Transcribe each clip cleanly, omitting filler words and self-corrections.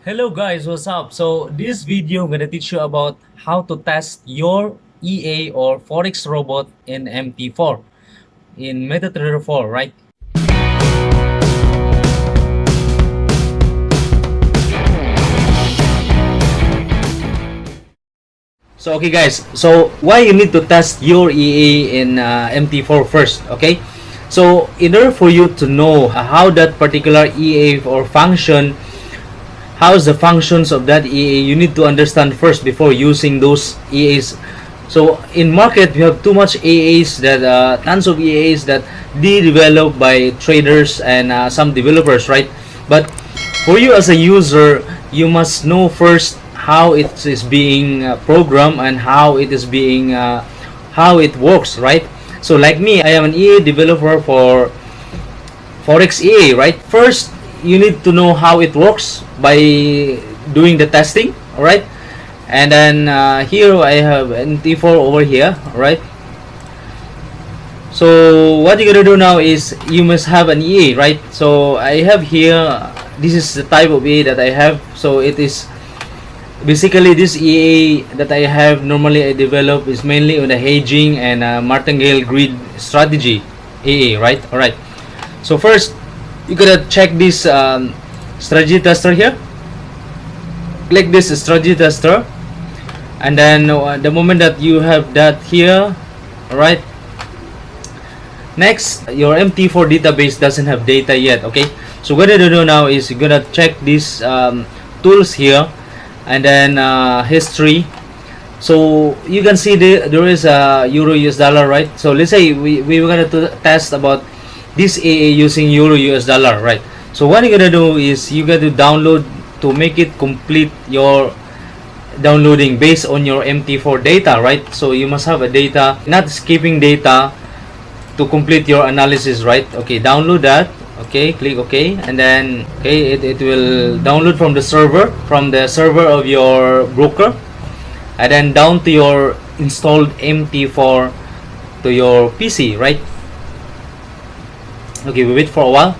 Hello guys, what's up? So this video I'm gonna teach you about how to test your EA or Forex robot in MT4 in MetaTrader 4, right? So okay guys, so why you need to test your EA in MT4 first, okay? So in order for you to know how that particular EA or function, how's the functions of that EA, you need to understand first before using those EAs. So in market we have too much EAs that tons of EAs that be developed by traders and some developers, right? But for you as a user, you must know first how it is being programmed and how it is being how it works, right? So like me, I am an EA developer for Forex EA, right? First, you need to know how it works by doing the testing, all right? And then here I have NT4 over here, all right? So what you're gonna do now is you must have an EA, right? So I have here, this is the type of EA that I have. So it is basically this EA that I have normally I develop is mainly on the hedging and martingale grid strategy EA, right? All right. So first, you gotta check this strategy tester here. Click this strategy tester, and then the moment that you have that here, all right. Next, your MT4 database doesn't have data yet, okay? So what you're gonna do now is you're gonna check these tools here, and then history. So you can see there is a Euro US dollar, right? So let's say we were gonna test about this AA using Euro US dollar, right? So what you're gonna do is you got to download to make it complete your downloading based on your MT4 data, right? So you must have a data, not skipping data to complete your analysis, right? Okay, download that. Okay, click OK, and then okay, it will download from the server of your broker, and then down to your installed MT4 to your PC, right? Okay, we wait for a while.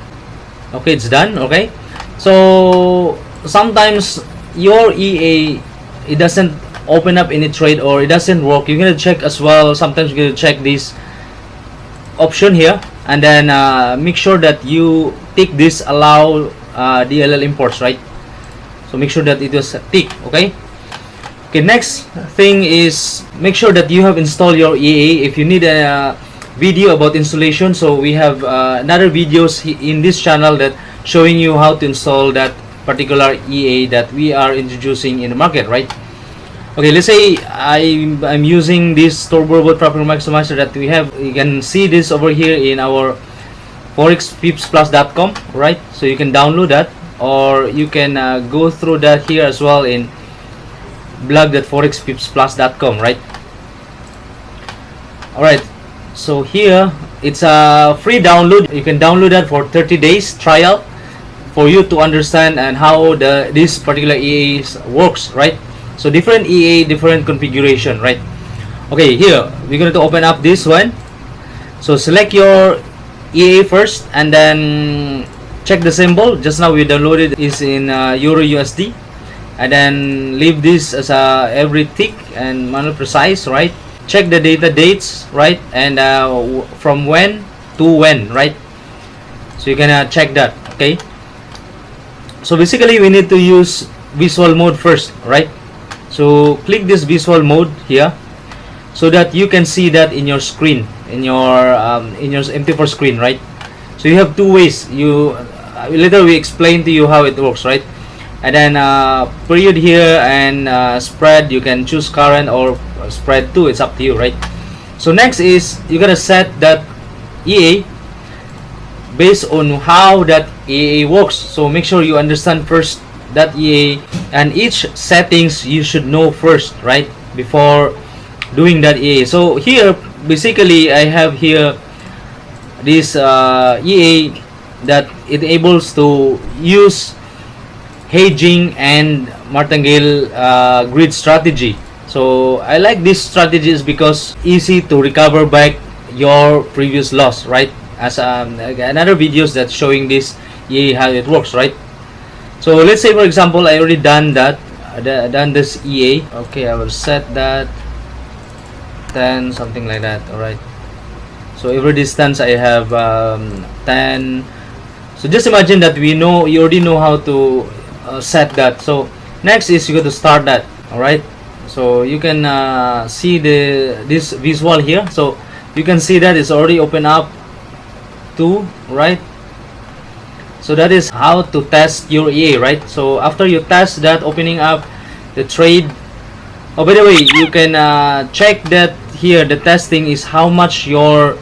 Okay, it's done. Okay, so sometimes your EA, it doesn't open up any trade or it doesn't work. You're gonna check as well. Sometimes you're gonna check this option here, and then make sure that you tick this allow DLL imports, right? So make sure that it was tick. Okay, next thing is make sure that you have installed your EA. If you need a video about installation, so we have another videos in this channel that showing you how to install that particular EA that we are introducing in the market, right? Okay, let's say I'm using this Turbo Robot Profit Maximizer that we have. You can see this over here in our forexpipsplus.com, right? So you can download that, or you can go through that here as well in blog.forexpipsplus.com, right? Alright, so here it's a free download. You can download that for 30 days trial for you to understand and how this particular EA works, right? So different EA, different configuration, right? Okay, here we're going to open up this one. So select your EA first, and then check the symbol. Just now we downloaded is in Euro USD, and then leave this as every tick and manual precise, right? Check the data dates, right? And from when to when, right? So you can check that. Okay, so basically we need to use visual mode first, right? So click this visual mode here, so that you can see that in your screen, in your MT4 screen, right? So you have two ways. You later we explain to you how it works, right? And then period here and spread, you can choose current or spread too. It's up to you, right? So next is you gotta set that EA based on how that EA works. So make sure you understand first that EA, and each settings you should know first, right, before doing that EA. So here basically I have here this EA that it enables to use hedging and martingale grid strategy. So I like this strategies because easy to recover back your previous loss, right? As another videos that showing this EA how it works, right? So let's say for example I already done that, done this EA. Okay, I will set that 10, something like that. Alright, so every distance I have 10. So just imagine that you already know how to set that. So next is you got to start that. Alright, so you can see this visual here. So you can see that it's already open up to, right? So that is how to test your EA, right? So after you test that, opening up the trade. Oh, by the way, you can check that here. The testing is how much your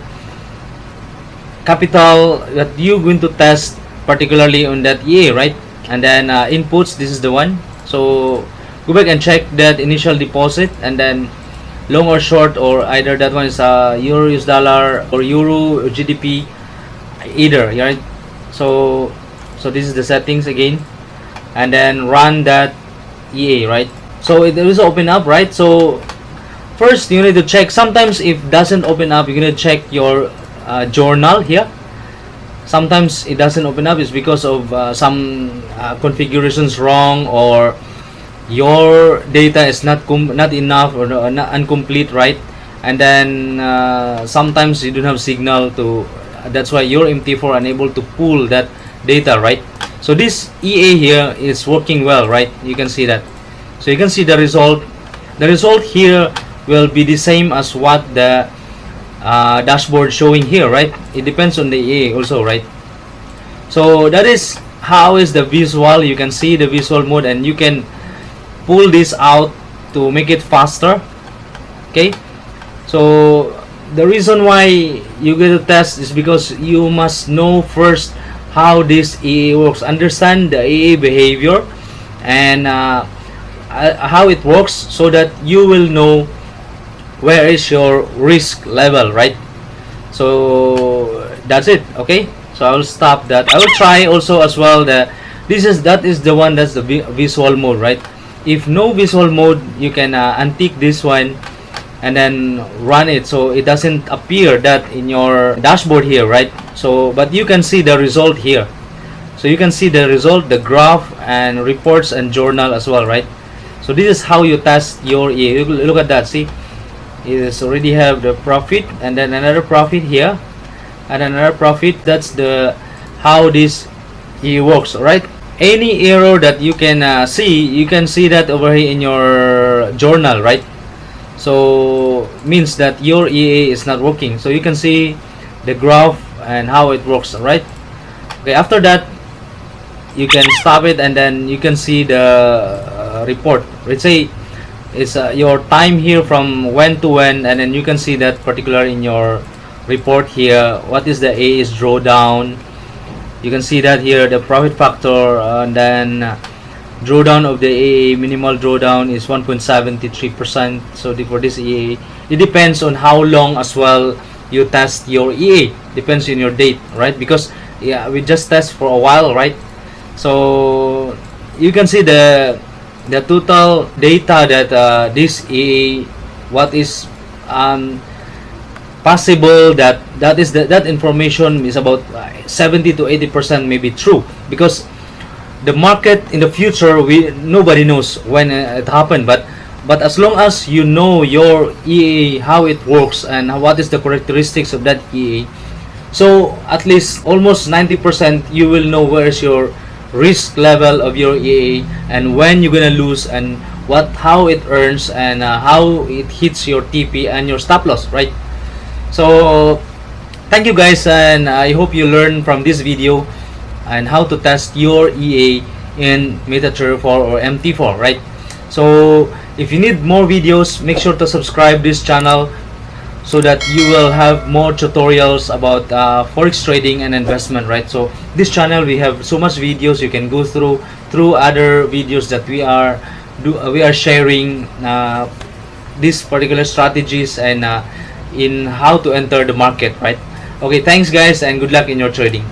capital that you're going to test, particularly on that EA, right? And then inputs, this is the one. So go back and check that initial deposit, and then long or short, or either that one is euro, US dollar, or euro, or GDP, either, right? So this is the settings again, and then run that EA, right? So it will open up, right? So first you need to check. Sometimes if doesn't open up, you're gonna check your journal here. Sometimes it doesn't open up is because of some configurations wrong, or your data is not enough, or not incomplete, right? And then sometimes you don't have signal to, that's why your MT4 unable to pull that data, right? So this EA here is working well, right? You can see that. So you can see the result. The result here will be the same as what the dashboard showing here, right? It depends on the EA also, right? So that is how is the visual. You can see the visual mode, and you can pull this out to make it faster. Okay, so the reason why you get to test is because you must know first how this EA works, understand the EA behavior, and how it works, so that you will know where is your risk level, right? So that's it. Okay, so I will stop that. I will try also as well that that is the one that's the visual mode, right? If no visual mode, you can untick this one and then run it, so it doesn't appear that in your dashboard here, right? So but you can see the result here. So you can see the result, the graph, and reports and journal as well, right? So this is how you test your EA. Look at that. See, it is already have the profit, and then another profit here, and another profit. That's the how this EA works, right? Any error that you can see, you can see that over here in your journal, right? So means that your EA is not working. So you can see the graph and how it works, right? Okay, after that you can stop it, and then you can see the report. Let's say it's your time here from when to when, and then you can see that particular in your report here. What is the AA's drawdown? You can see that here, the profit factor, and then drawdown of the AA, minimal drawdown is 1.73%. So for this EA, it depends on how long as well you test your EA. Depends on your date, right? Because yeah, we just test for a while, right? So you can see the total data that this EA, what is possible that that information is about 70 to 80% maybe true, because the market in the future, nobody knows when it happened, but as long as you know your EA, how it works, and what is the characteristics of that EA, so at least almost 90% you will know where is your risk level of your EA, and when you're gonna lose, and how it earns, and how it hits your TP and your stop loss, right? So thank you guys, and I hope you learn from this video and how to test your EA in MetaTrader 4 or MT4, right? So if you need more videos, make sure to subscribe this channel so that you will have more tutorials about forex trading and investment, right? So this channel, we have so much videos you can go through other videos that we are sharing these particular strategies and in how to enter the market, right? Okay, thanks guys, and good luck in your trading.